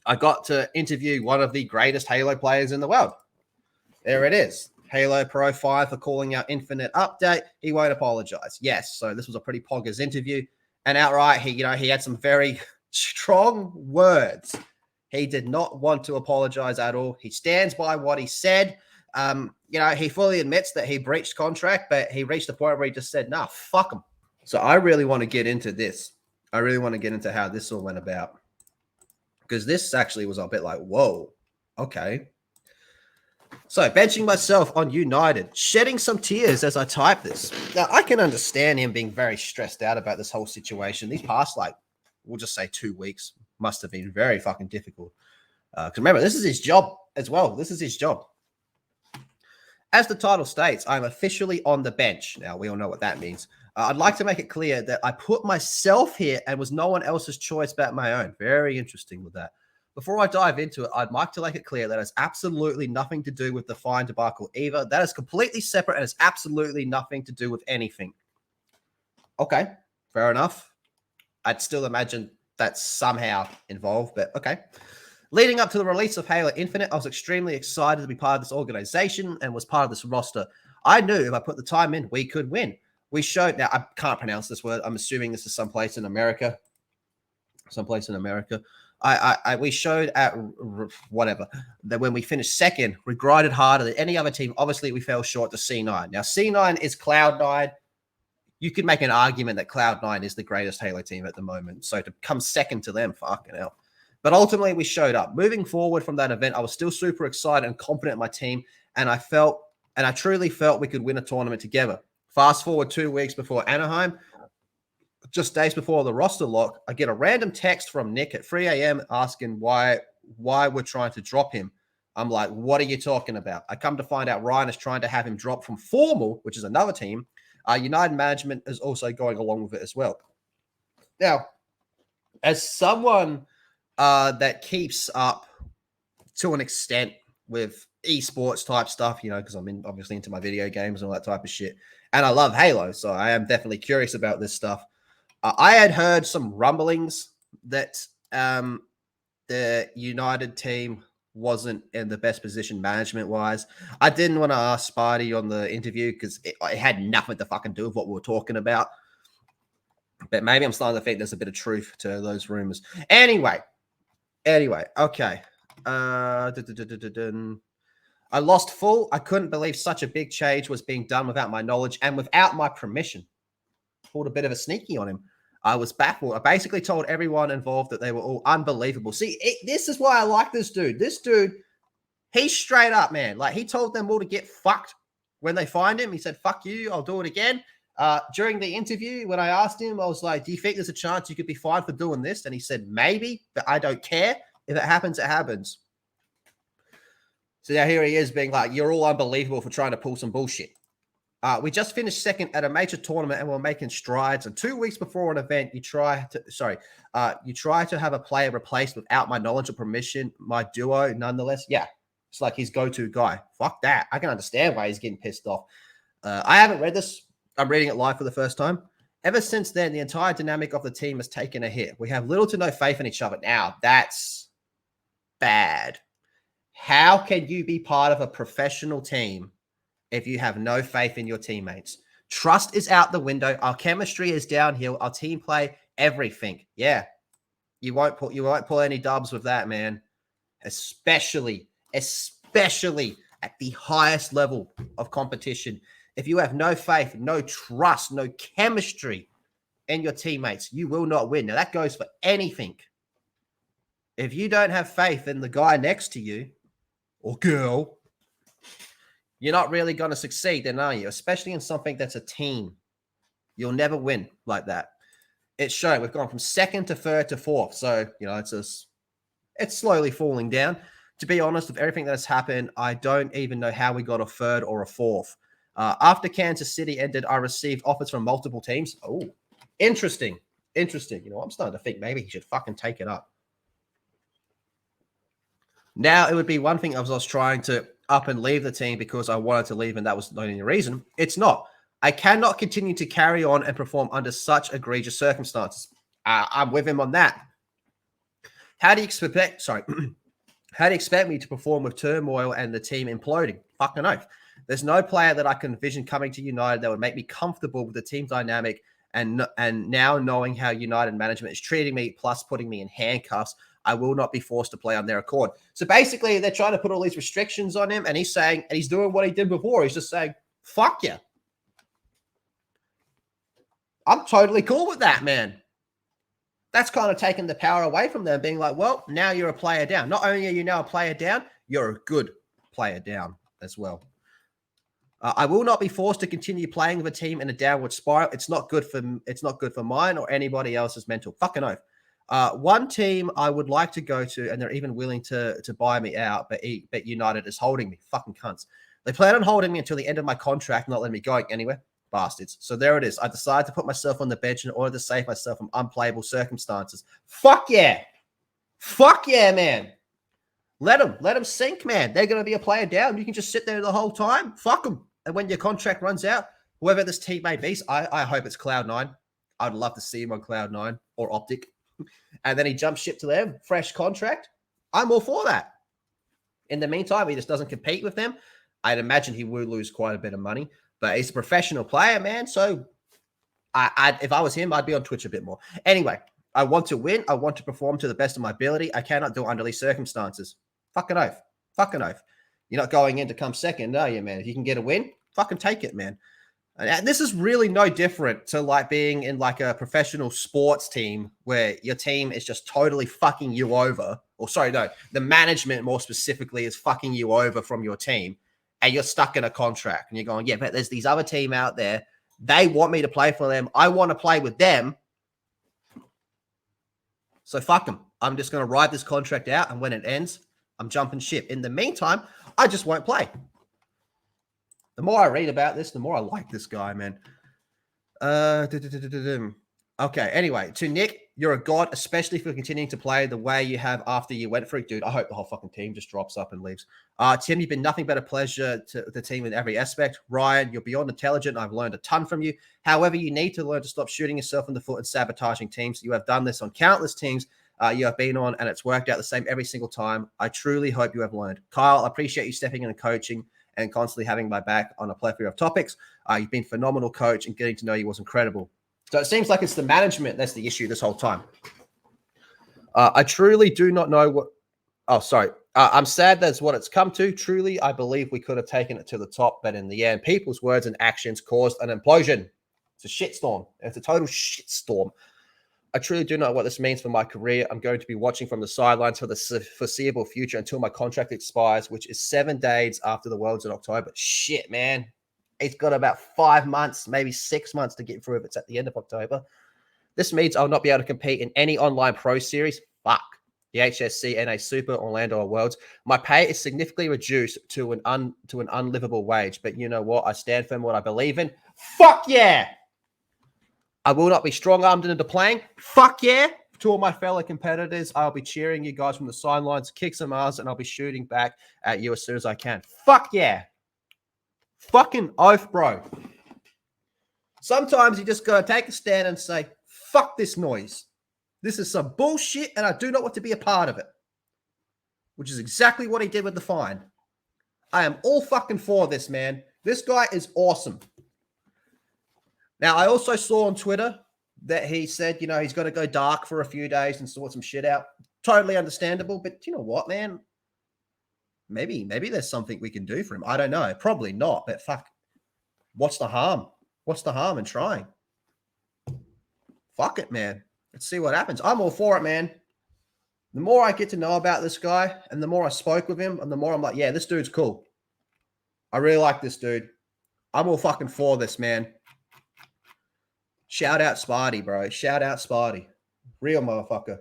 I got to interview one of the greatest Halo players in the world. There it is. Halo Pro 5 for calling out Infinite update. He won't apologize. Yes, so this was a pretty poggers interview. And outright, he had some very strong words. He did not want to apologize at all. He stands by what he said. He fully admits that he breached contract, but he reached the point where he just said, nah, fuck him. So I really want to get into this. I really want to get into how this all went about. Because this actually was a bit like, whoa, okay. So, benching myself on United, shedding some tears as I type this. Now, I can understand him being very stressed out about this whole situation. These past, we'll just say 2 weeks must have been very fucking difficult. Because remember, this is his job as well. This is his job. As the title states, I'm officially on the bench. Now, we all know what that means. I'd like to make it clear that I put myself here and was no one else's choice but my own. Very interesting with that. Before I dive into it, I'd like to make it clear that it's absolutely nothing to do with the fine debacle either. That is completely separate and it's absolutely nothing to do with anything. Okay, fair enough. I'd still imagine that's somehow involved, but okay. Leading up to the release of Halo Infinite, I was extremely excited to be part of this organization and was part of this roster. I knew if I put the time in, we could win. We showed, now I can't pronounce this word. I'm assuming this is someplace in America. We showed at whatever that when we finished second, we grinded harder than any other team. Obviously, we fell short to C9. Now, C9 is Cloud9. You could make an argument that Cloud9 is the greatest Halo team at the moment. So to come second to them, fucking hell. But ultimately, we showed up. Moving forward from that event, I was still super excited and confident in my team. And I truly felt we could win a tournament together. Fast forward 2 weeks before Anaheim, just days before the roster lock, I get a random text from Nick at 3 a.m. asking why we're trying to drop him. I'm like, what are you talking about? I come to find out Ryan is trying to have him drop from Formal, which is another team. United Management is also going along with it as well. Now, as someone that keeps up to an extent with esports type stuff, because I'm obviously into my video games and all that type of shit. And I love Halo, so I am definitely curious about this stuff. I had heard some rumblings that the United team wasn't in the best position management-wise. I didn't want to ask Sparty on the interview because it had nothing to fucking do with what we were talking about. But maybe I'm starting to think there's a bit of truth to those rumors. Anyway, okay. I lost full. I couldn't believe such a big change was being done without my knowledge and without my permission. Pulled a bit of a sneaky on him. I was baffled. I basically told everyone involved that they were all unbelievable. See, this is why I like this dude. This dude, he's straight up, man. He told them all to get fucked when they find him. He said, fuck you, I'll do it again. During the interview, when I asked him, I was like, do you think there's a chance you could be fined for doing this? And he said, maybe, but I don't care. If it happens, it happens. So now here he is being like, you're all unbelievable for trying to pull some bullshit. We just finished second at a major tournament and we're making strides. And 2 weeks before an event, you try to have a player replaced without my knowledge or permission. My duo, nonetheless. Yeah, it's like his go-to guy. Fuck that. I can understand why he's getting pissed off. I haven't read this. I'm reading it live for the first time. Ever since then, the entire dynamic of the team has taken a hit. We have little to no faith in each other. Now, that's bad. How can you be part of a professional team if you have no faith in your teammates? Trust is out the window. Our chemistry is downhill. Our team play, everything. Yeah. You won't pull any dubs with that, man. Especially at the highest level of competition. If you have no faith, no trust, no chemistry in your teammates, you will not win. Now, that goes for anything. If you don't have faith in the guy next to you or girl, you're not really going to succeed then, are you? Especially in something that's a team. You'll never win like that. It's showing. We've gone from second to third to fourth. So, it's slowly falling down. To be honest, with everything that has happened, I don't even know how we got a third or a fourth. After Kansas City ended, I received offers from multiple teams. Oh, interesting. I'm starting to think maybe he should fucking take it up. Now, it would be one thing if I was trying to up and leave the team because I wanted to leave and that was the only reason. It's not. I cannot continue to carry on and perform under such egregious circumstances. I'm with him on that. How do you expect, sorry, how do you expect me to perform with turmoil and the team imploding? Fucking oath. There's no player that I can envision coming to United that would make me comfortable with the team dynamic and now knowing how United management is treating me, plus putting me in handcuffs, I will not be forced to play on their accord. So basically, they're trying to put all these restrictions on him, and he's saying, and he's doing what he did before. He's just saying, fuck you. I'm totally cool with that, man. That's kind of taking the power away from them, being like, well, now you're a player down. Not only are you now a player down, you're a good player down as well. I will not be forced to continue playing with a team in a downward spiral. It's not good for mine or anybody else's mental. Fucking oath. One team I would like to go to, and they're even willing to buy me out, but United is holding me. Fucking cunts. They plan on holding me until the end of my contract, not letting me go anywhere. Bastards. So there it is. I decided to put myself on the bench in order to save myself from unplayable circumstances. Fuck yeah. Fuck yeah, man. Let them sink, man. They're going to be a player down. You can just sit there the whole time. Fuck them. And when your contract runs out, whoever this team may be, I hope it's Cloud9. I'd love to see him on Cloud9 or Optic. And then he jumps ship to them, fresh contract. I'm all for that. In the meantime, he just doesn't compete with them. I'd imagine he will lose quite a bit of money. But he's a professional player, man. So if I was him, I'd be on Twitch a bit more. Anyway, I want to win. I want to perform to the best of my ability. I cannot do it under these circumstances. Fucking oath. Fucking oath. You're not going in to come second, are you, man? If you can get a win, fucking take it, man. And this is really no different to like being in like a professional sports team where your team is just totally fucking you over. Or sorry, no, the management more specifically is fucking you over from your team. And you're stuck in a contract and you're going, yeah, but there's these other team out there. They want me to play for them. I want to play with them. So fuck them. I'm just going to ride this contract out. And when it ends, I'm jumping ship. In the meantime, I just won't play. The more I read about this, the more I like this guy, man. Okay, anyway, to Nick, you're a god, especially for continuing to play the way you have after you went for it. Dude, I hope the whole fucking team just drops up and leaves. Tim, you've been nothing but a pleasure to the team in every aspect. Ryan, you're beyond intelligent. I've learned a ton from you. However, you need to learn to stop shooting yourself in the foot and sabotaging teams. You have done this on countless teams you have been on, and it's worked out the same every single time. I truly hope you have learned. Kyle, I appreciate you stepping in and coaching and constantly having my back on a plethora of topics. You've been a phenomenal coach, and getting to know you was incredible. So it seems like it's the management that's the issue this whole time. I truly do not know what... Oh, sorry. I'm sad that's what it's come to. Truly, I believe we could have taken it to the top, but in the end, people's words and actions caused an implosion. It's a shitstorm. It's a total shitstorm. I truly do not know what this means for my career. I'm going to be watching from the sidelines for the foreseeable future until my contract expires, which is 7 days after the Worlds in October. Shit, man. It's got about 5 months, maybe 6 months to get through if it's at the end of October. This means I'll not be able to compete in any online pro series. Fuck. The HSC, NA Super, Orlando, or Worlds. My pay is significantly reduced to an unlivable wage. But you know what? I stand firm what I believe in. Fuck yeah! I will not be strong-armed into playing. Fuck yeah! To all my fellow competitors, I'll be cheering you guys from the sidelines, kick some ass, and I'll be shooting back at you as soon as I can. Fuck yeah! Fucking oath, bro. Sometimes you just got to take a stand and say, fuck this noise. This is some bullshit, and I do not want to be a part of it. Which is exactly what he did with the fine. I am all fucking for this, man. This guy is awesome. Now, I also saw on Twitter that he said, you know, he's going to go dark for a few days and sort some shit out. Totally understandable, but you know what, man? Maybe there's something we can do for him. I don't know. Probably not, but fuck. What's the harm? What's the harm in trying? Fuck it, man. Let's see what happens. I'm all for it, man. The more I get to know about this guy and the more I spoke with him and the more I'm like, yeah, this dude's cool. I really like this dude. I'm all fucking for this, man. Shout out Sparty, bro. Shout out Sparty. Real motherfucker.